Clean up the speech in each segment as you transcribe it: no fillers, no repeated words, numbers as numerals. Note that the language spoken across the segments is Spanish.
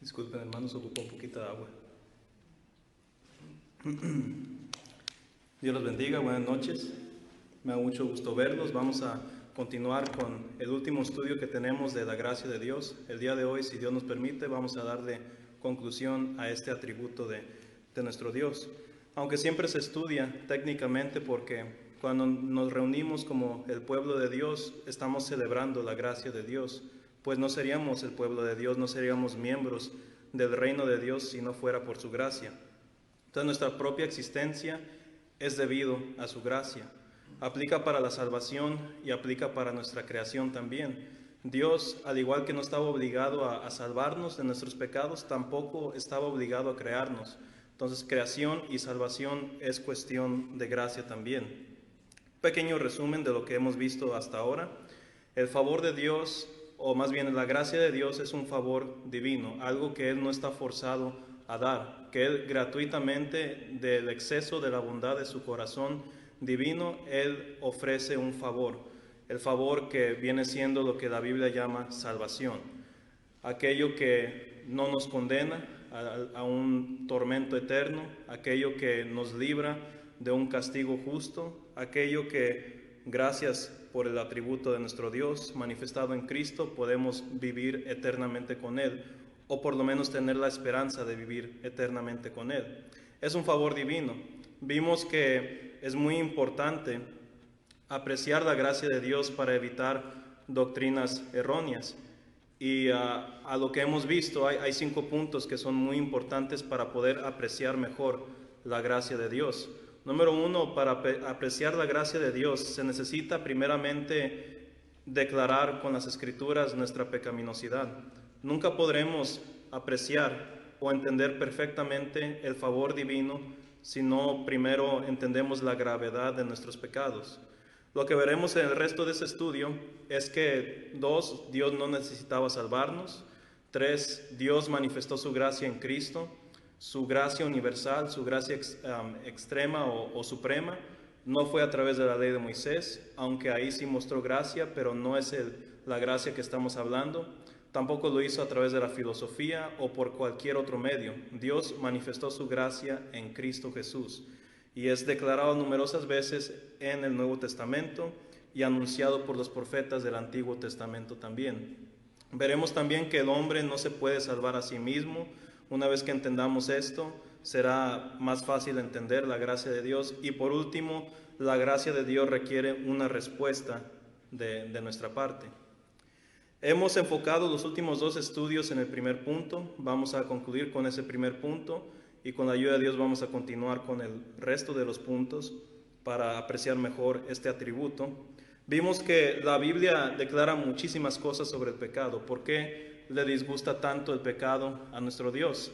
Disculpen, hermanos, ocupó un poquito de agua. Dios los bendiga, buenas noches. Me da mucho gusto verlos. Vamos a continuar con el último estudio que tenemos de la gracia de Dios. El día de hoy, si Dios nos permite, vamos a darle conclusión a este atributo de nuestro Dios. Aunque siempre se estudia técnicamente porque cuando nos reunimos como el pueblo de Dios, estamos celebrando la gracia de Dios, pues no seríamos el pueblo de Dios, no seríamos miembros del reino de Dios si no fuera por su gracia. Entonces nuestra propia existencia es debido a su gracia. Aplica para la salvación y aplica para nuestra creación también. Dios, al igual que no estaba obligado a salvarnos de nuestros pecados, tampoco estaba obligado a crearnos. Entonces, creación y salvación es cuestión de gracia también. Pequeño resumen de lo que hemos visto hasta ahora. El favor de Dios, o más bien la gracia de Dios, es un favor divino, algo que Él no está forzado a dar, que Él gratuitamente, del exceso de la bondad de su corazón divino, Él ofrece un favor, el favor que viene siendo lo que la Biblia llama salvación, aquello que no nos condena a un tormento eterno, aquello que nos libra de un castigo justo, aquello que, gracias por el atributo de nuestro Dios manifestado en Cristo, podemos vivir eternamente con Él, o por lo menos tener la esperanza de vivir eternamente con Él. Es un favor divino. Vimos que es muy importante apreciar la gracia de Dios para evitar doctrinas erróneas. Y a lo que hemos visto, hay 5 puntos que son muy importantes para poder apreciar mejor la gracia de Dios. Número 1, para apreciar la gracia de Dios se necesita primeramente declarar con las Escrituras nuestra pecaminosidad. Nunca podremos apreciar o entender perfectamente el favor divino si no primero entendemos la gravedad de nuestros pecados. Lo que veremos en el resto de ese estudio es que 2, Dios no necesitaba salvarnos. 3, Dios manifestó su gracia en Cristo, su gracia universal, su gracia extrema o suprema. No fue a través de la ley de Moisés, aunque ahí sí mostró gracia, pero no es la gracia que estamos hablando. Tampoco lo hizo a través de la filosofía o por cualquier otro medio. Dios manifestó su gracia en Cristo Jesús. Y es declarado numerosas veces en el Nuevo Testamento y anunciado por los profetas del Antiguo Testamento también. Veremos también que el hombre no se puede salvar a sí mismo. Una vez que entendamos esto, será más fácil entender la gracia de Dios. Y por último, la gracia de Dios requiere una respuesta de nuestra parte. Hemos enfocado los últimos 2 estudios en el primer punto. Vamos a concluir con ese primer punto. Y con la ayuda de Dios vamos a continuar con el resto de los puntos para apreciar mejor este atributo. Vimos que la Biblia declara muchísimas cosas sobre el pecado. ¿Por qué le disgusta tanto el pecado a nuestro Dios?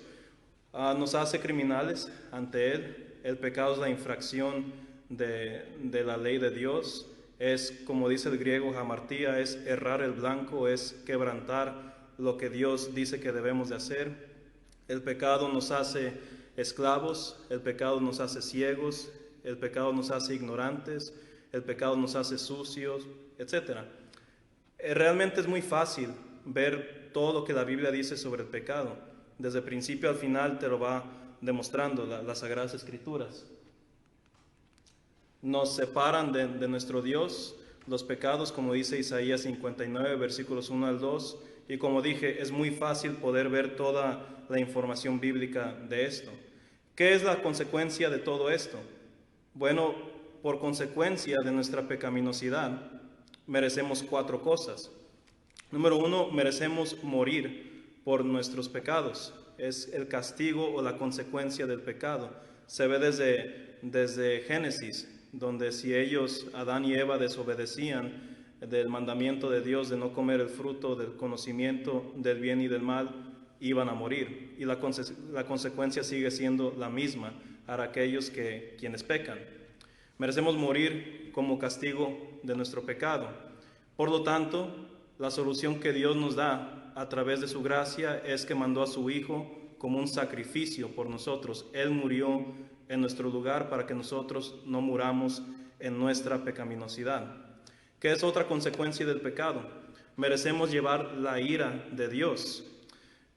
Nos hace criminales ante Él. El pecado es la infracción de la ley de Dios. Es, como dice el griego, hamartía, es errar el blanco, es quebrantar lo que Dios dice que debemos de hacer. El pecado nos hace esclavos, el pecado nos hace ciegos, el pecado nos hace ignorantes, el pecado nos hace sucios, etc. Realmente es muy fácil ver todo lo que la Biblia dice sobre el pecado. Desde principio al final te lo va demostrando las Sagradas Escrituras. Nos separan de nuestro Dios los pecados, como dice Isaías 59, versículos 1 al 2. Y como dije, es muy fácil poder ver toda la información bíblica de esto. ¿Qué es la consecuencia de todo esto? Bueno, por consecuencia de nuestra pecaminosidad, merecemos 4 cosas. Número 1, merecemos morir por nuestros pecados. Es el castigo o la consecuencia del pecado. Se ve desde Génesis, donde si ellos, Adán y Eva, desobedecían del mandamiento de Dios de no comer el fruto del conocimiento del bien y del mal, iban a morir. Y la consecuencia sigue siendo la misma para aquellos quienes pecan. Merecemos morir como castigo de nuestro pecado. Por lo tanto, la solución que Dios nos da a través de su gracia es que mandó a su Hijo como un sacrificio por nosotros. Él murió en nuestro lugar para que nosotros no muramos en nuestra pecaminosidad. ¿Qué es otra consecuencia del pecado? Merecemos llevar la ira de Dios.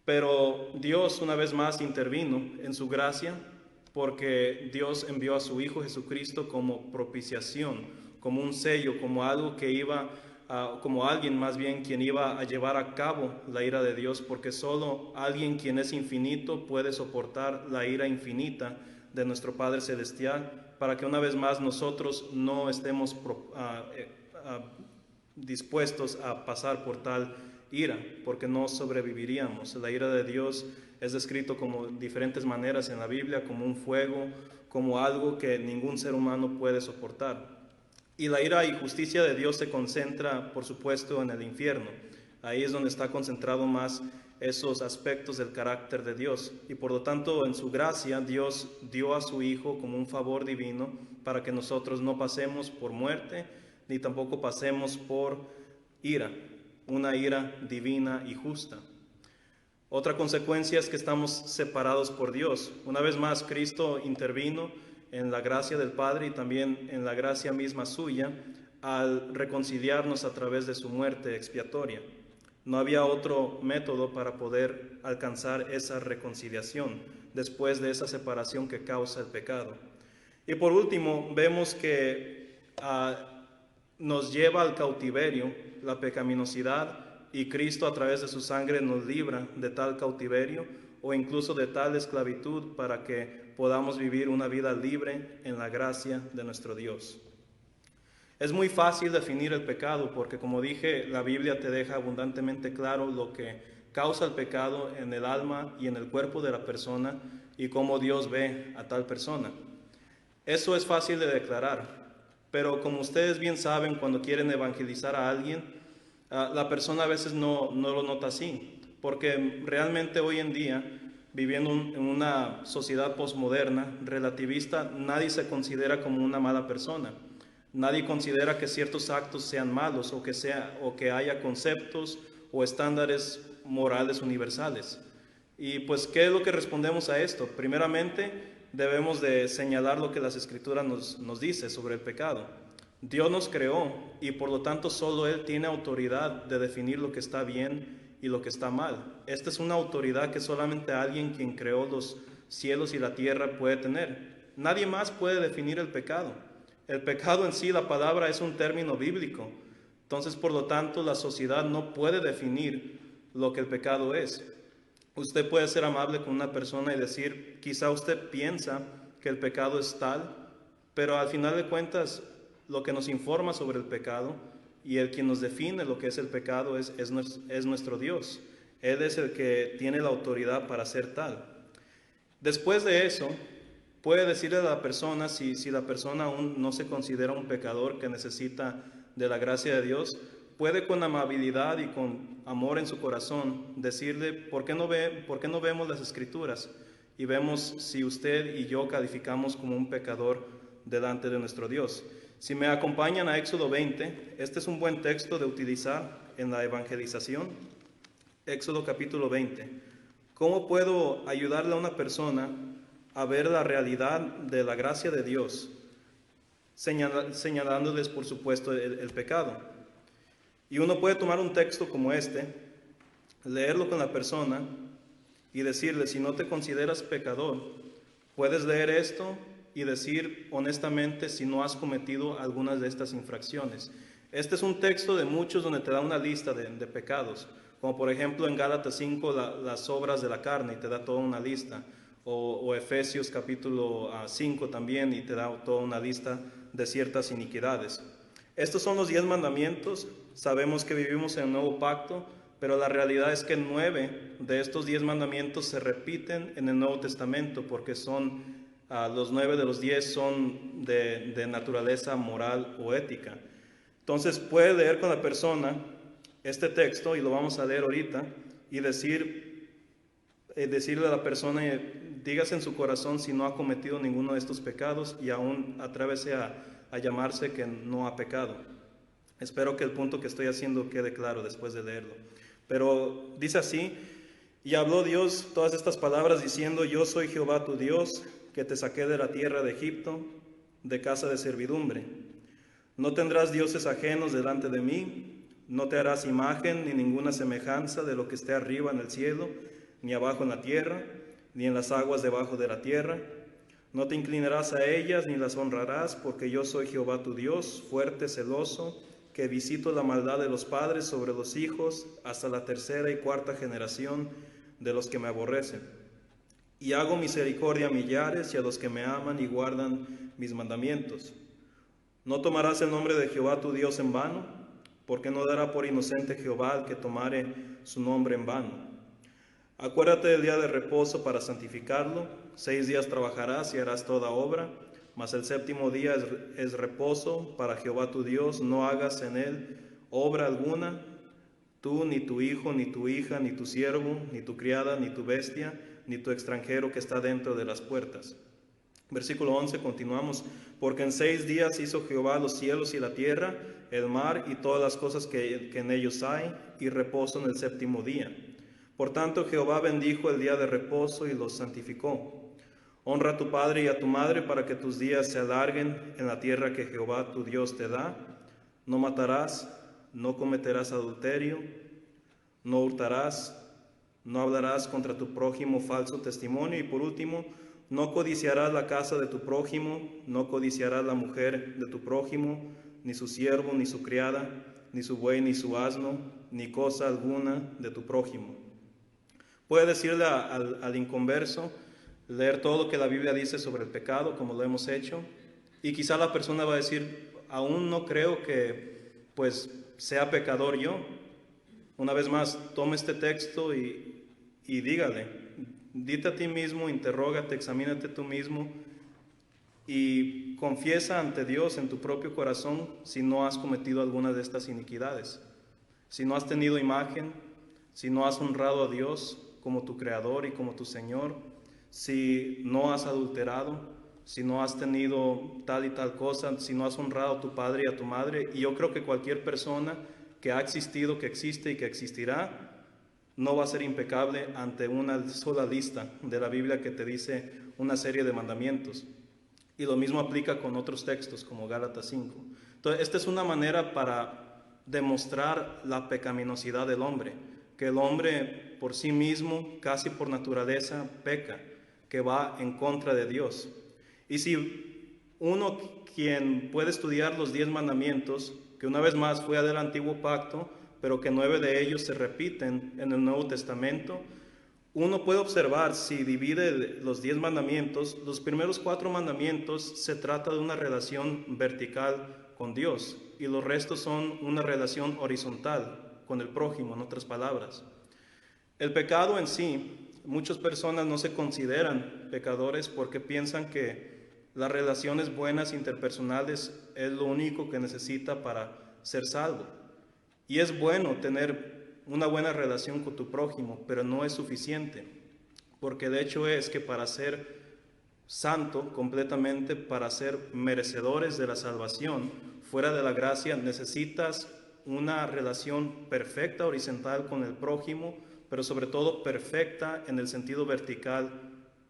Pero Dios una vez más intervino en su gracia porque Dios envió a su Hijo Jesucristo como propiciación, como un sello, como algo que iba como alguien más bien quien iba a llevar a cabo la ira de Dios, porque solo alguien quien es infinito puede soportar la ira infinita de nuestro Padre Celestial, para que una vez más nosotros no estemos dispuestos a pasar por tal ira, porque no sobreviviríamos. La ira de Dios es descrito como diferentes maneras en la Biblia, como un fuego, como algo que ningún ser humano puede soportar. Y la ira y justicia de Dios se concentra, por supuesto, en el infierno. Ahí es donde está concentrado más esos aspectos del carácter de Dios. Y por lo tanto, en su gracia, Dios dio a su Hijo como un favor divino para que nosotros no pasemos por muerte, ni tampoco pasemos por ira, una ira divina y justa. Otra consecuencia es que estamos separados por Dios. Una vez más, Cristo intervino en la gracia del Padre y también en la gracia misma suya al reconciliarnos a través de su muerte expiatoria. No había otro método para poder alcanzar esa reconciliación después de esa separación que causa el pecado. Y por último, vemos que nos lleva al cautiverio la pecaminosidad, y Cristo a través de su sangre nos libra de tal cautiverio o incluso de tal esclavitud para que podamos vivir una vida libre en la gracia de nuestro Dios. Es muy fácil definir el pecado porque, como dije, la Biblia te deja abundantemente claro lo que causa el pecado en el alma y en el cuerpo de la persona y cómo Dios ve a tal persona. Eso es fácil de declarar, pero como ustedes bien saben, cuando quieren evangelizar a alguien, la persona a veces no lo nota así, porque realmente hoy en día, viviendo en una sociedad posmoderna, relativista, nadie se considera como una mala persona. Nadie considera que ciertos actos sean malos o que haya conceptos o estándares morales universales. Y pues, ¿qué es lo que respondemos a esto? Primeramente, debemos de señalar lo que las Escrituras nos dice sobre el pecado. Dios nos creó y por lo tanto solo Él tiene autoridad de definir lo que está bien y lo que está mal. Esta es una autoridad que solamente alguien quien creó los cielos y la tierra puede tener. Nadie más puede definir el pecado. El pecado en sí, la palabra, es un término bíblico. Entonces, por lo tanto, la sociedad no puede definir lo que el pecado es. Usted puede ser amable con una persona y decir, quizá usted piensa que el pecado es tal, pero al final de cuentas, lo que nos informa sobre el pecado y el quien nos define lo que es el pecado es nuestro Dios. Él es el que tiene la autoridad para hacer tal. Después de eso, puede decirle a la persona, si la persona aún no se considera un pecador que necesita de la gracia de Dios, puede con amabilidad y con amor en su corazón decirle, ¿por qué no vemos las Escrituras y vemos si usted y yo calificamos como un pecador delante de nuestro Dios? Si me acompañan a Éxodo 20, este es un buen texto de utilizar en la evangelización. Éxodo capítulo 20. ¿Cómo puedo ayudarle a una persona a ver la realidad de la gracia de Dios, señalándoles, por supuesto, el pecado? Y uno puede tomar un texto como este, leerlo con la persona y decirle, si no te consideras pecador, puedes leer esto y decir honestamente si no has cometido algunas de estas infracciones. Este es un texto de muchos donde te da una lista de pecados, como por ejemplo en Gálatas 5 las obras de la carne y te da toda una lista, o Efesios capítulo 5 también y te da toda una lista de ciertas iniquidades. Estos son los 10 mandamientos. Sabemos que vivimos en el nuevo pacto, pero la realidad es que 9 de estos 10 mandamientos se repiten en el Nuevo Testamento porque los 9 de los 10 son de naturaleza moral o ética. Entonces puede leer con la persona este texto, y lo vamos a leer ahorita, y decirle a la persona, dígase en su corazón si no ha cometido ninguno de estos pecados y aún atrévese a llamarse que no ha pecado. Espero que el punto que estoy haciendo quede claro después de leerlo. Pero dice así, y habló Dios todas estas palabras diciendo, yo soy Jehová tu Dios, que te saqué de la tierra de Egipto, de casa de servidumbre. No tendrás dioses ajenos delante de mí, no te harás imagen ni ninguna semejanza de lo que esté arriba en el cielo, ni abajo en la tierra, ni en las aguas debajo de la tierra. No te inclinarás a ellas, ni las honrarás, porque yo soy Jehová tu Dios, fuerte, celoso, que visito la maldad de los padres sobre los hijos, hasta la tercera y cuarta generación de los que me aborrecen. Y hago misericordia a millares y a los que me aman y guardan mis mandamientos. No tomarás el nombre de Jehová tu Dios en vano, porque no dará por inocente Jehová al que tomare su nombre en vano. Acuérdate del día de reposo para santificarlo. 6 días trabajarás y harás toda obra, mas el séptimo día es reposo para Jehová tu Dios. No hagas en él obra alguna, tú, ni tu hijo, ni tu hija, ni tu siervo, ni tu criada, ni tu bestia, ni tu extranjero que está dentro de las puertas. Versículo 11, continuamos. Porque en 6 días hizo Jehová los cielos y la tierra, el mar y todas las cosas que en ellos hay, y reposo en el séptimo día. Por tanto, Jehová bendijo el día de reposo y los santificó. Honra a tu padre y a tu madre para que tus días se alarguen en la tierra que Jehová tu Dios te da. No matarás, no cometerás adulterio, no hurtarás, no hablarás contra tu prójimo falso testimonio. Y por último, no codiciarás la casa de tu prójimo, no codiciarás la mujer de tu prójimo, ni su siervo, ni su criada, ni su buey, ni su asno, ni cosa alguna de tu prójimo. Puede decirle al inconverso, leer todo lo que la Biblia dice sobre el pecado, como lo hemos hecho, y quizá la persona va a decir, aún no creo que pues sea pecador yo. Una vez más, tome este texto y dígale, dite a ti mismo, interrógate, examínate tú mismo y confiesa ante Dios en tu propio corazón si no has cometido alguna de estas iniquidades, si no has tenido imagen, si no has honrado a Dios como tu Creador y como tu Señor, si no has adulterado, si no has tenido tal y tal cosa, si no has honrado a tu padre y a tu madre. Y yo creo que cualquier persona que ha existido, que existe y que existirá, no va a ser impecable ante una sola lista de la Biblia que te dice una serie de mandamientos. Y lo mismo aplica con otros textos como Gálatas 5. Entonces, esta es una manera para demostrar la pecaminosidad del hombre, que el hombre por sí mismo, casi por naturaleza, peca, que va en contra de Dios. Y si uno quien puede estudiar los 10 mandamientos, que una vez más fue del antiguo pacto, pero que 9 de ellos se repiten en el Nuevo Testamento, uno puede observar, si divide los 10 mandamientos, los primeros 4 mandamientos se trata de una relación vertical con Dios y los restos son una relación horizontal con el prójimo, en otras palabras. El pecado en sí, muchas personas no se consideran pecadores porque piensan que las relaciones buenas interpersonales es lo único que necesita para ser salvo. Y es bueno tener una buena relación con tu prójimo, pero no es suficiente, porque de hecho es que para ser santo completamente, para ser merecedores de la salvación, fuera de la gracia, necesitas una relación perfecta, horizontal con el prójimo, pero sobre todo perfecta en el sentido vertical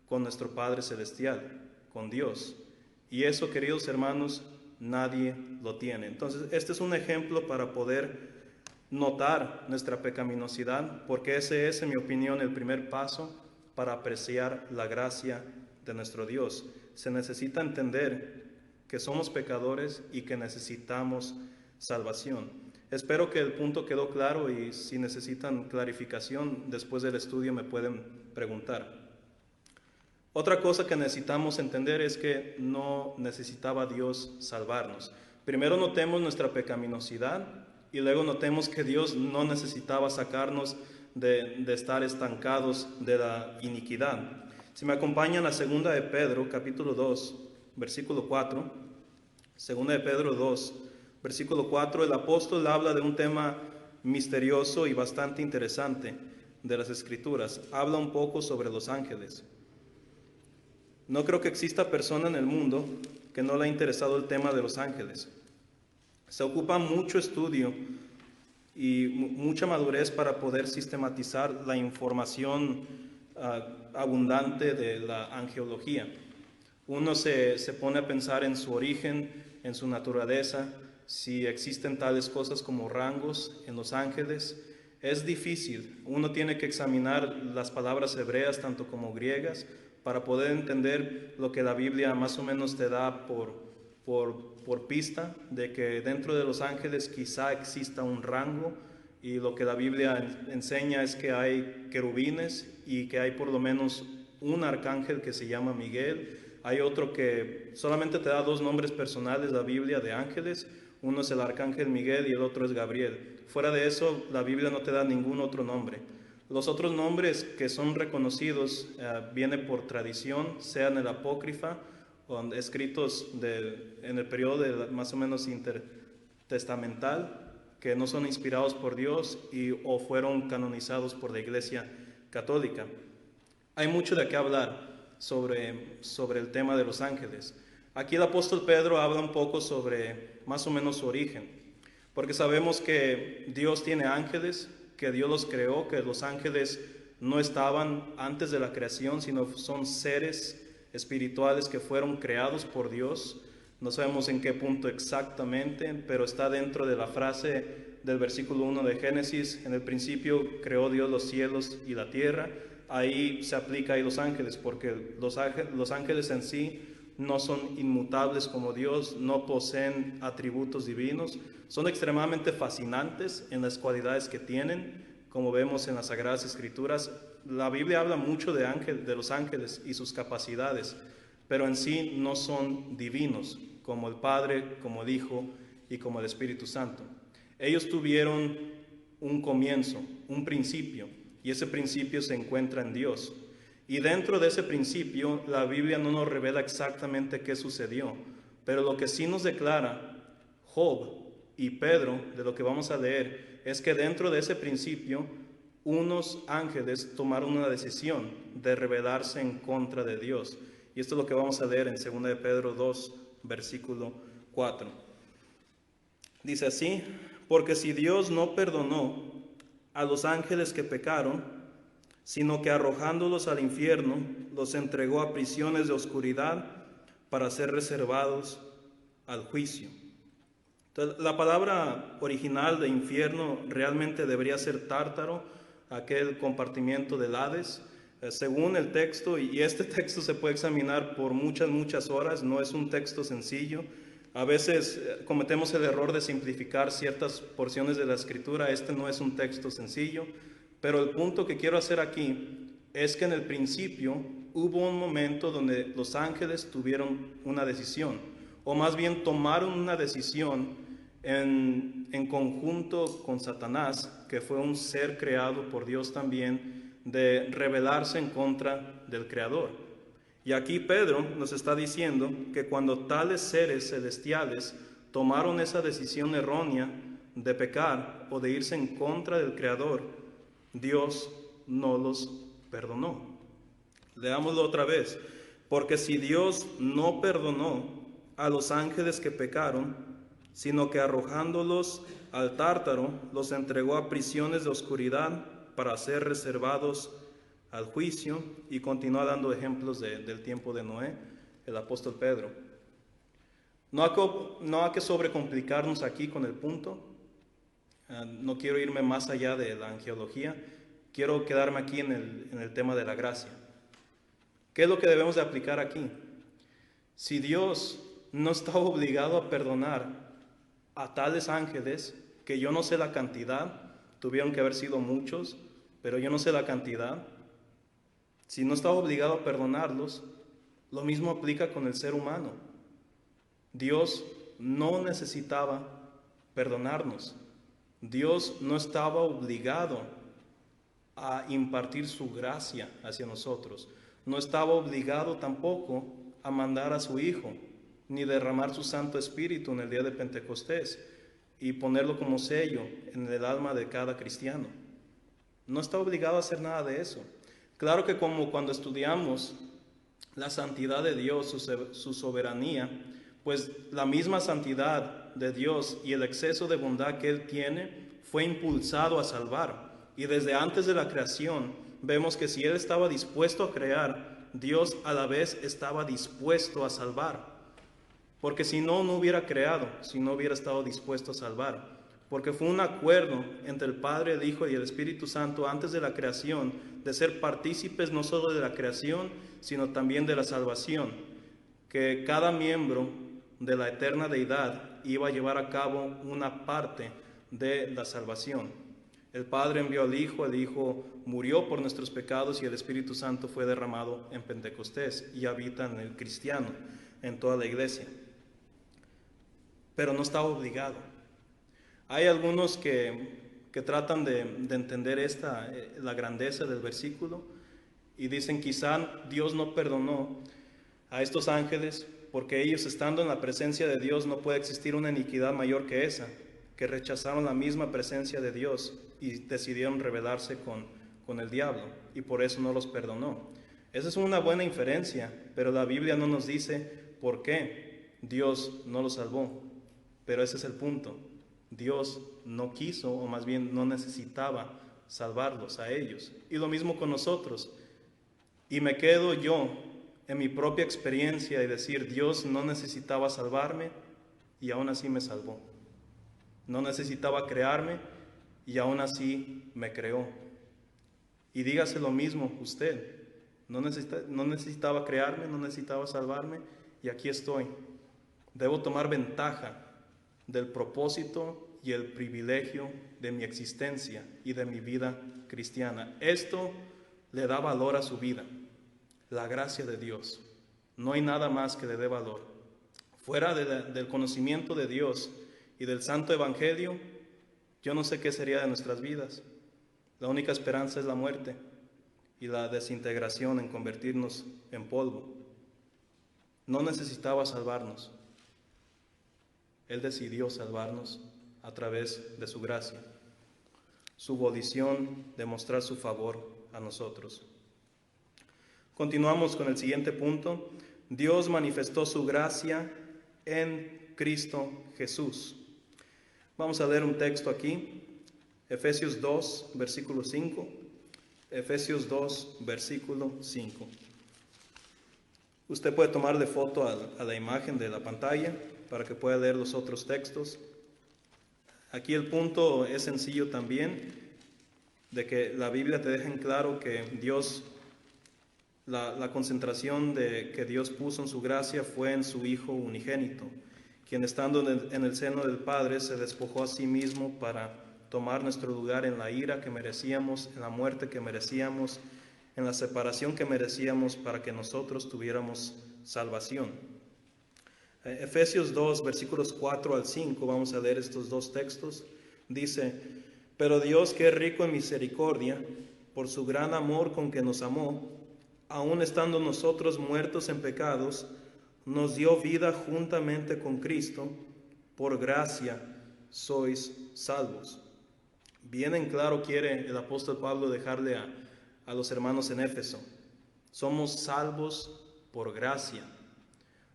con nuestro Padre Celestial, con Dios. Y eso, queridos hermanos, nadie lo tiene. Entonces, este es un ejemplo para poder notar nuestra pecaminosidad, porque ese es, en mi opinión, el primer paso para apreciar la gracia de nuestro Dios. Se necesita entender que somos pecadores y que necesitamos salvación. Espero que el punto quedó claro y si necesitan clarificación después del estudio me pueden preguntar. Otra cosa que necesitamos entender es que no necesitaba Dios salvarnos. Primero notemos nuestra pecaminosidad y luego notemos que Dios no necesitaba sacarnos de estar estancados de la iniquidad. Si me acompañan a 2 de Pedro, capítulo 2, versículo 4. 2 de Pedro 2, versículo 4, el apóstol habla de un tema misterioso y bastante interesante de las Escrituras. Habla un poco sobre los ángeles. No creo que exista persona en el mundo que no le ha interesado el tema de los ángeles. Se ocupa mucho estudio y mucha madurez para poder sistematizar la información abundante de la angelología. Uno se pone a pensar en su origen, en su naturaleza, si existen tales cosas como rangos en los ángeles, Es difícil, uno tiene que examinar las palabras hebreas tanto como griegas para poder entender lo que la Biblia más o menos te da por pista de que dentro de los ángeles quizá exista un rango, y lo que la Biblia enseña es que hay querubines y que hay por lo menos un arcángel que se llama Miguel. Hay otro que solamente te da dos nombres personales la Biblia de ángeles, uno es el arcángel Miguel y el otro es Gabriel. Fuera de eso, la Biblia no te da ningún otro nombre. Los otros nombres que son reconocidos vienen por tradición, sean en el apócrifa o escritos en el periodo más o menos intertestamental, que no son inspirados por Dios o fueron canonizados por la Iglesia Católica. Hay mucho de qué hablar sobre el tema de los ángeles. Aquí el apóstol Pedro habla un poco sobre más o menos su origen, porque sabemos que Dios tiene ángeles, que Dios los creó, que los ángeles no estaban antes de la creación, sino son seres espirituales que fueron creados por Dios. No sabemos en qué punto exactamente, pero está dentro de la frase del versículo 1 de Génesis: en el principio creó Dios los cielos y la tierra. Ahí se aplica ahí los ángeles, porque los ángeles en sí no son inmutables como Dios, no poseen atributos divinos, son extremadamente fascinantes en las cualidades que tienen, como vemos en las Sagradas Escrituras. La Biblia habla mucho de los ángeles y sus capacidades, pero en sí no son divinos, como el Padre, como el Hijo y como el Espíritu Santo. Ellos tuvieron un comienzo, un principio, y ese principio se encuentra en Dios. Y dentro de ese principio, la Biblia no nos revela exactamente qué sucedió, pero lo que sí nos declara Job y Pedro, de lo que vamos a leer, es que dentro de ese principio, unos ángeles tomaron una decisión de rebelarse en contra de Dios. Y esto es lo que vamos a leer en 2 de Pedro 2, versículo 4. Dice así: porque si Dios no perdonó a los ángeles que pecaron, sino que arrojándolos al infierno, los entregó a prisiones de oscuridad para ser reservados al juicio. Entonces, la palabra original de infierno realmente debería ser tártaro, aquel compartimiento del Hades. Según el texto, y este texto se puede examinar por muchas horas, no es un texto sencillo. A veces cometemos el error de simplificar ciertas porciones de la Escritura. Este no es un texto sencillo, pero el punto que quiero hacer aquí es que en el principio hubo un momento donde los ángeles tuvieron una decisión, o más bien tomaron una decisión en conjunto con Satanás, que fue un ser creado por Dios también, de rebelarse en contra del Creador. Y aquí Pedro nos está diciendo que cuando tales seres celestiales tomaron esa decisión errónea de pecar o de irse en contra del Creador, Dios no los perdonó. Leámoslo otra vez. Porque si Dios no perdonó a los ángeles que pecaron, sino que arrojándolos al tártaro, los entregó a prisiones de oscuridad para ser reservados al juicio, y continúa dando ejemplos del tiempo de Noé, el apóstol Pedro. No hay que sobrecomplicarnos aquí con el punto. No quiero irme más allá de la angelología, quiero quedarme aquí en el tema de la gracia. ¿Qué es lo que debemos de aplicar aquí? Si Dios no está obligado a perdonar a tales ángeles, que yo no sé la cantidad, tuvieron que haber sido muchos, pero yo no sé la cantidad. Si no está obligado a perdonarlos, lo mismo aplica con el ser humano. Dios no necesitaba perdonarnos. Dios no estaba obligado a impartir su gracia hacia nosotros. No estaba obligado tampoco a mandar a su Hijo, ni derramar su Santo Espíritu en el día de Pentecostés y ponerlo como sello en el alma de cada cristiano. No está obligado a hacer nada de eso. Claro que como cuando estudiamos la santidad de Dios, su soberanía, pues la misma santidad de Dios y el exceso de bondad que Él tiene fue impulsado a salvar. Y desde antes de la creación vemos que si Él estaba dispuesto a crear, Dios a la vez estaba dispuesto a salvar. Porque si no, no hubiera creado, si no hubiera estado dispuesto a salvar. porque fue un acuerdo entre el Padre, el Hijo y el Espíritu Santo antes de la creación, de ser partícipes no solo de la creación, sino también de la salvación, que cada miembro de la eterna deidad iba a llevar a cabo una parte de la salvación. El Padre envió al Hijo, el Hijo murió por nuestros pecados y el Espíritu Santo fue derramado en Pentecostés y habita en el cristiano, en toda la iglesia. Pero no está obligado. Hay algunos que tratan de entender la grandeza del versículo y dicen quizá Dios no perdonó a estos ángeles porque ellos estando en la presencia de Dios no puede existir una iniquidad mayor que esa, que rechazaron la misma presencia de Dios y decidieron rebelarse con el diablo y por eso no los perdonó. Esa es una buena inferencia, pero la Biblia no nos dice por qué Dios no los salvó. Pero ese es el punto. Dios no quiso, o más bien no necesitaba salvarlos a ellos. Y lo mismo con nosotros. Y me quedo yo en mi propia experiencia y decir, Dios no necesitaba salvarme y aún así me salvó. No necesitaba crearme y aún así me creó. Y dígase lo mismo usted. No necesitaba crearme, no necesitaba salvarme y aquí estoy. Debo tomar ventaja del propósito y el privilegio de mi existencia y de mi vida cristiana. Esto le da valor a su vida, la gracia de Dios. No hay nada más que le dé valor. Fuera del conocimiento de Dios y del santo evangelio, yo no sé qué sería de nuestras vidas. La única esperanza es la muerte y la desintegración en convertirnos en polvo. No necesitaba salvarnos. Él decidió salvarnos a través de su gracia, su volición de mostrar su favor a nosotros. Continuamos con el siguiente punto. Dios manifestó su gracia en Cristo Jesús. Vamos a leer un texto aquí, Efesios 2, versículo 5. Efesios 2, versículo 5. Usted puede tomarle foto a la imagen de la pantalla para que pueda leer los otros textos. Aquí el punto es sencillo también, de que la Biblia te deja en claro que Dios, la concentración de que Dios puso en su gracia fue en su Hijo unigénito, quien estando en el seno del Padre se despojó a sí mismo para tomar nuestro lugar en la ira que merecíamos, en la muerte que merecíamos, en la separación que merecíamos para que nosotros tuviéramos salvación. Efesios 2, versículos 4 al 5, vamos a leer estos dos textos. Dice, pero Dios, que es rico en misericordia, por su gran amor con que nos amó, aun estando nosotros muertos en pecados, nos dio vida juntamente con Cristo, por gracia sois salvos. Bien en claro quiere el apóstol Pablo dejarle a los hermanos en Éfeso. Somos salvos por gracia.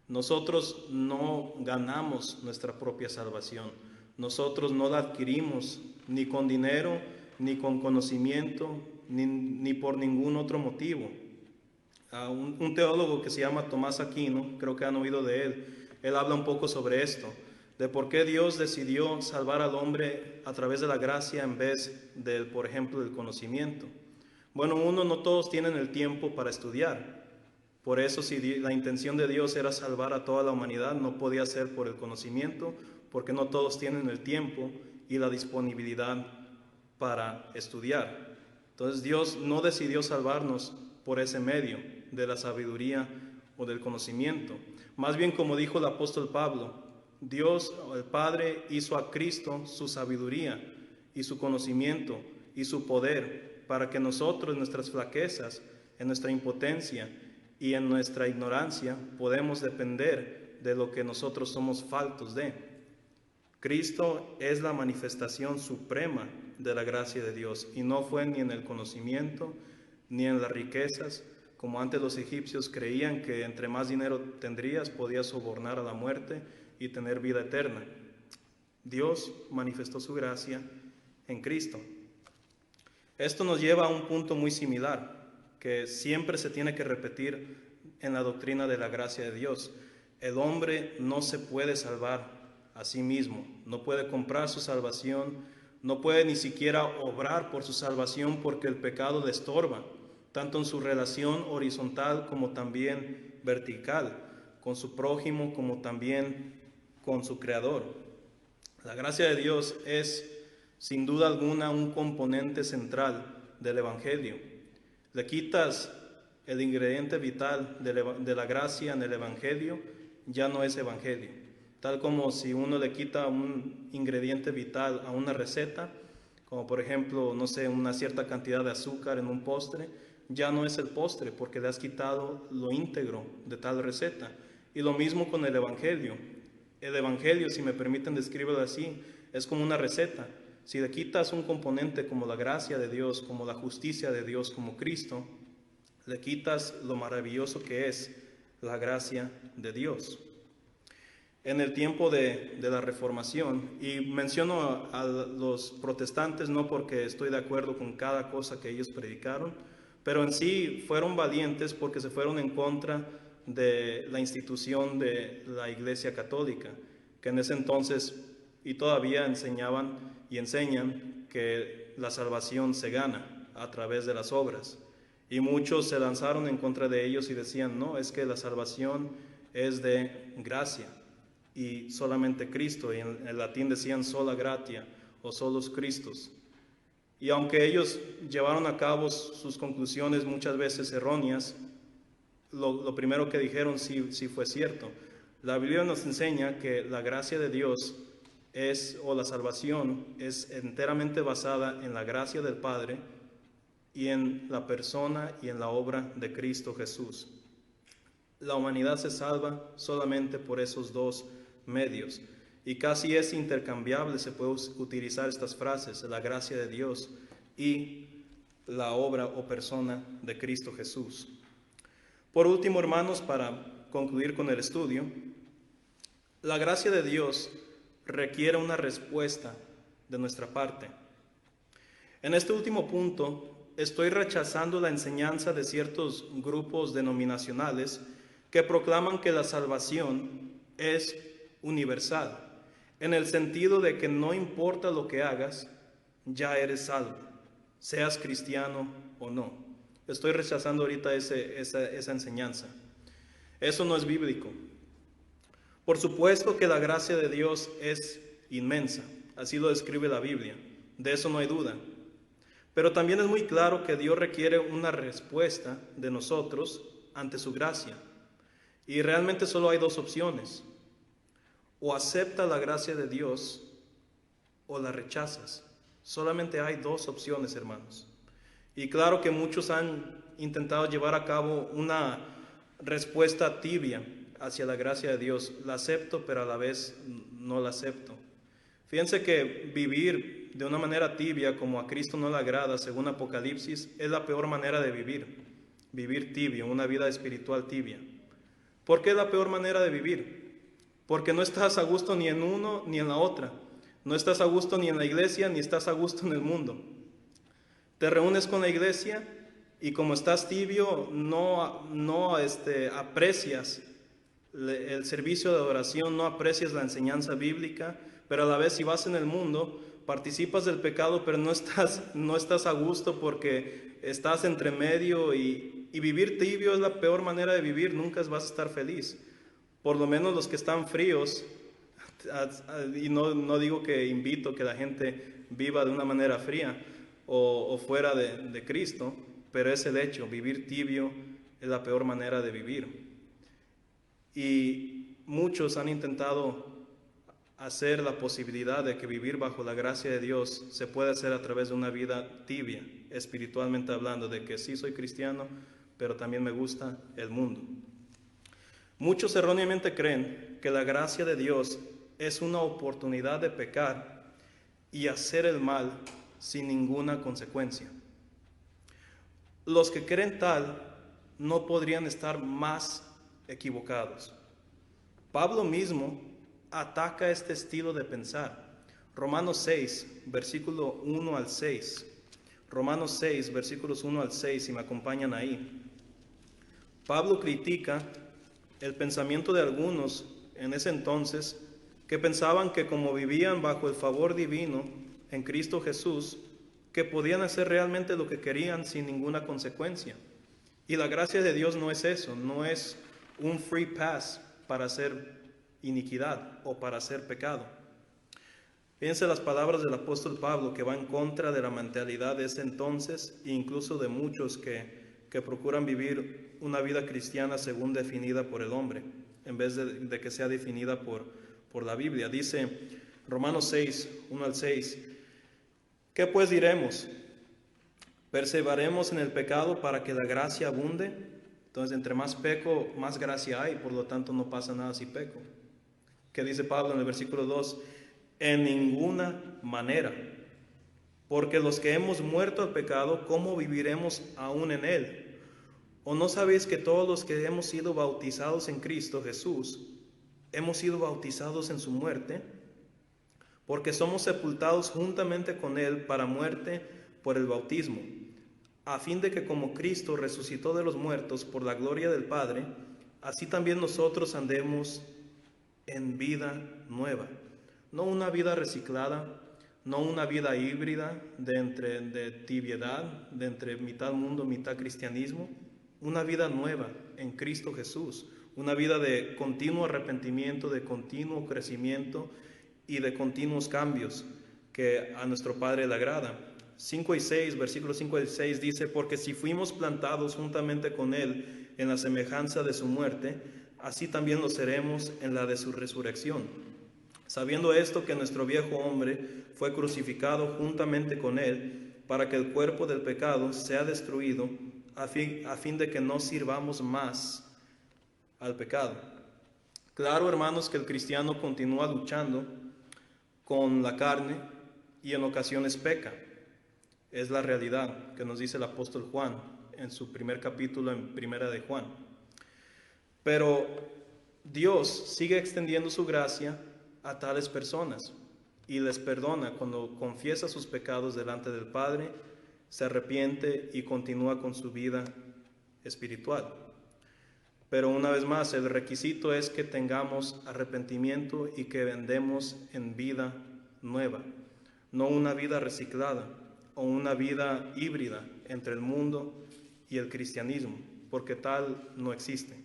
Nosotros no ganamos nuestra propia salvación. Nosotros no la adquirimos ni con dinero, ni con conocimiento, ni por ningún otro motivo. Un teólogo que se llama Tomás Aquino, creo que han oído de él, él habla un poco sobre esto, de por qué Dios decidió salvar al hombre a través de la gracia en vez de, por ejemplo, del conocimiento. Bueno, no todos tienen el tiempo para estudiar. Por eso, si la intención de Dios era salvar a toda la humanidad, no podía ser por el conocimiento, porque no todos tienen el tiempo y la disponibilidad para estudiar. Entonces, Dios no decidió salvarnos por ese medio de la sabiduría o del conocimiento. Más bien, como dijo el apóstol Pablo, Dios, el Padre, hizo a Cristo su sabiduría y su conocimiento y su poder para que nosotros, en nuestras flaquezas, en nuestra impotencia y en nuestra ignorancia, podemos depender de lo que nosotros somos faltos de. Cristo es la manifestación suprema de la gracia de Dios y no fue ni en el conocimiento ni en las riquezas, como antes los egipcios creían que entre más dinero tendrías podías sobornar a la muerte y tener vida eterna. Dios manifestó su gracia en Cristo. Esto nos lleva a un punto muy similar, que siempre se tiene que repetir en la doctrina de la gracia de Dios. El hombre no se puede salvar a sí mismo, no puede comprar su salvación, no puede ni siquiera obrar por su salvación porque el pecado le estorba, tanto en su relación horizontal como también vertical, con su prójimo como también con su Creador. La gracia de Dios es, sin duda alguna, un componente central del Evangelio. Le quitas el ingrediente vital de la gracia en el Evangelio, ya no es Evangelio. Tal como si uno le quita un ingrediente vital a una receta, como por ejemplo, no sé, una cierta cantidad de azúcar en un postre, ya no es el postre porque le has quitado lo íntegro de tal receta. Y lo mismo con el Evangelio. El Evangelio, si me permiten describirlo así, es como una receta. Si le quitas un componente como la gracia de Dios, como la justicia de Dios, como Cristo, le quitas lo maravilloso que es la gracia de Dios. En el tiempo de la Reformación, y menciono a los protestantes no porque estoy de acuerdo con cada cosa que ellos predicaron, pero en sí fueron valientes porque se fueron en contra de la institución de la Iglesia Católica, que en ese entonces y todavía enseñaban y enseñan que la salvación se gana a través de las obras. Y muchos se lanzaron en contra de ellos y decían, no, es que la salvación es de gracia y solamente Cristo, y en el latín decían sola gratia o solos Christus. Y aunque ellos llevaron a cabo sus conclusiones muchas veces erróneas, lo primero que dijeron sí fue cierto. La Biblia nos enseña que la gracia de Dios o la salvación es enteramente basada en la gracia del Padre y en la persona y en la obra de Cristo Jesús. La humanidad se salva solamente por esos dos medios. Y casi es intercambiable, se puede utilizar estas frases, la gracia de Dios y la obra o persona de Cristo Jesús. Por último, hermanos, para concluir con el estudio, la gracia de Dios requiere una respuesta de nuestra parte. En este último punto, estoy rechazando la enseñanza de ciertos grupos denominacionales que proclaman que la salvación es universal, en el sentido de que no importa lo que hagas, ya eres salvo, seas cristiano o no. Estoy rechazando ahorita esa enseñanza. Eso no es bíblico. Por supuesto que la gracia de Dios es inmensa, así lo describe la Biblia, de eso no hay duda. Pero también es muy claro que Dios requiere una respuesta de nosotros ante su gracia. Y realmente solo hay dos opciones. O aceptas la gracia de Dios o la rechazas. Solamente hay dos opciones, hermanos. Y claro que muchos han intentado llevar a cabo una respuesta tibia hacia la gracia de Dios. La acepto, pero a la vez no la acepto. Fíjense que vivir de una manera tibia, como a Cristo no le agrada, según Apocalipsis, es la peor manera de vivir. Vivir tibio, una vida espiritual tibia. ¿Por qué es la peor manera de vivir? Porque no estás a gusto ni en uno ni en la otra. No estás a gusto ni en la iglesia ni estás a gusto en el mundo. Te reúnes con la iglesia y como estás tibio no aprecias el servicio de adoración, no aprecias la enseñanza bíblica, pero a la vez si vas en el mundo participas del pecado, pero no estás a gusto porque estás entre medio y vivir tibio es la peor manera de vivir, nunca vas a estar feliz. Por lo menos los que están fríos, y no digo que invito que la gente viva de una manera fría o fuera de Cristo, pero es el hecho, vivir tibio es la peor manera de vivir. Y muchos han intentado hacer la posibilidad de que vivir bajo la gracia de Dios se puede hacer a través de una vida tibia, espiritualmente hablando, de que sí soy cristiano, pero también me gusta el mundo. Muchos erróneamente creen que la gracia de Dios es una oportunidad de pecar y hacer el mal sin ninguna consecuencia. Los que creen tal no podrían estar más equivocados. Pablo mismo ataca este estilo de pensar. Romanos 6, versículo 1 al 6. Romanos 6, versículos 1 al 6, si me acompañan ahí. Pablo critica el pensamiento de algunos en ese entonces que pensaban que como vivían bajo el favor divino en Cristo Jesús, que podían hacer realmente lo que querían sin ninguna consecuencia. Y la gracia de Dios no es eso, no es un free pass para hacer iniquidad o para hacer pecado. Fíjense las palabras del apóstol Pablo, que va en contra de la mentalidad de ese entonces e incluso de muchos que procuran vivir una vida cristiana según definida por el hombre, en vez de que sea definida por la Biblia. Dice Romanos 6, 1 al 6, ¿qué pues diremos? ¿Perseveraremos en el pecado para que la gracia abunde? Entonces, entre más peco, más gracia hay, por lo tanto no pasa nada si peco. ¿Qué dice Pablo en el versículo 2? En ninguna manera, porque los que hemos muerto al pecado, ¿cómo viviremos aún en él? ¿O no sabéis que todos los que hemos sido bautizados en Cristo Jesús, hemos sido bautizados en su muerte? Porque somos sepultados juntamente con él para muerte por el bautismo, a fin de que como Cristo resucitó de los muertos por la gloria del Padre, así también nosotros andemos en vida nueva. No una vida reciclada, no una vida híbrida de tibiedad, de entre mitad mundo, mitad cristianismo, una vida nueva en Cristo Jesús, una vida de continuo arrepentimiento, de continuo crecimiento y de continuos cambios que a nuestro Padre le agrada. 5 y 6, versículos 5 y 6 dice, porque si fuimos plantados juntamente con Él en la semejanza de su muerte, así también lo seremos en la de su resurrección. Sabiendo esto, que nuestro viejo hombre fue crucificado juntamente con Él, para que el cuerpo del pecado sea destruido, a fin de que no sirvamos más al pecado. Claro, hermanos, que el cristiano continúa luchando con la carne y en ocasiones peca. Es la realidad que nos dice el apóstol Juan en su primer capítulo en Primera de Juan. Pero Dios sigue extendiendo su gracia a tales personas y les perdona cuando confiesa sus pecados delante del Padre, se arrepiente y continúa con su vida espiritual. Pero una vez más, el requisito es que tengamos arrepentimiento y que andemos en vida nueva, no una vida reciclada o una vida híbrida entre el mundo y el cristianismo, porque tal no existe.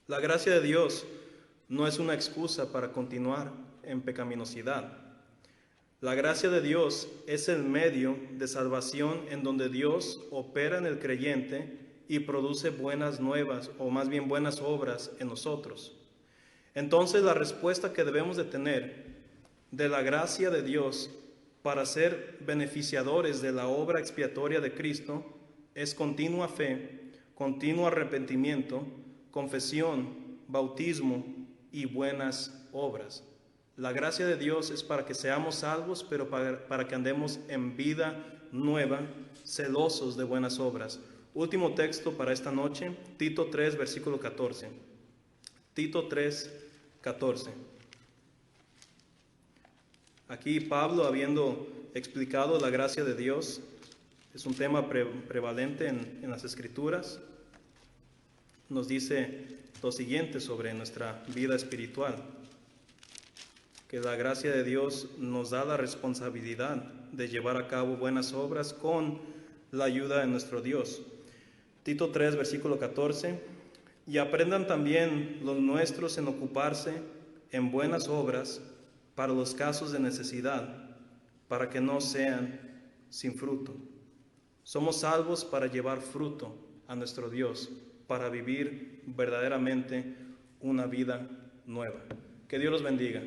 La gracia de Dios no es una excusa para continuar en pecaminosidad. La gracia de Dios es el medio de salvación en donde Dios opera en el creyente y produce buenas nuevas, o más bien buenas obras en nosotros. Entonces, la respuesta que debemos de tener de la gracia de Dios para ser beneficiadores de la obra expiatoria de Cristo es continua fe, continuo arrepentimiento, confesión, bautismo y buenas obras. La gracia de Dios es para que seamos salvos, pero para que andemos en vida nueva, celosos de buenas obras. Último texto para esta noche, Tito 3, versículo 14. Tito 3, 14. Aquí Pablo, habiendo explicado la gracia de Dios, es un tema prevalente en las Escrituras, nos dice lo siguiente sobre nuestra vida espiritual, que la gracia de Dios nos da la responsabilidad de llevar a cabo buenas obras con la ayuda de nuestro Dios. Tito 3, versículo 14, y aprendan también los nuestros en ocuparse en buenas obras para los casos de necesidad, para que no sean sin fruto. Somos salvos para llevar fruto a nuestro Dios, para vivir verdaderamente una vida nueva. Que Dios los bendiga.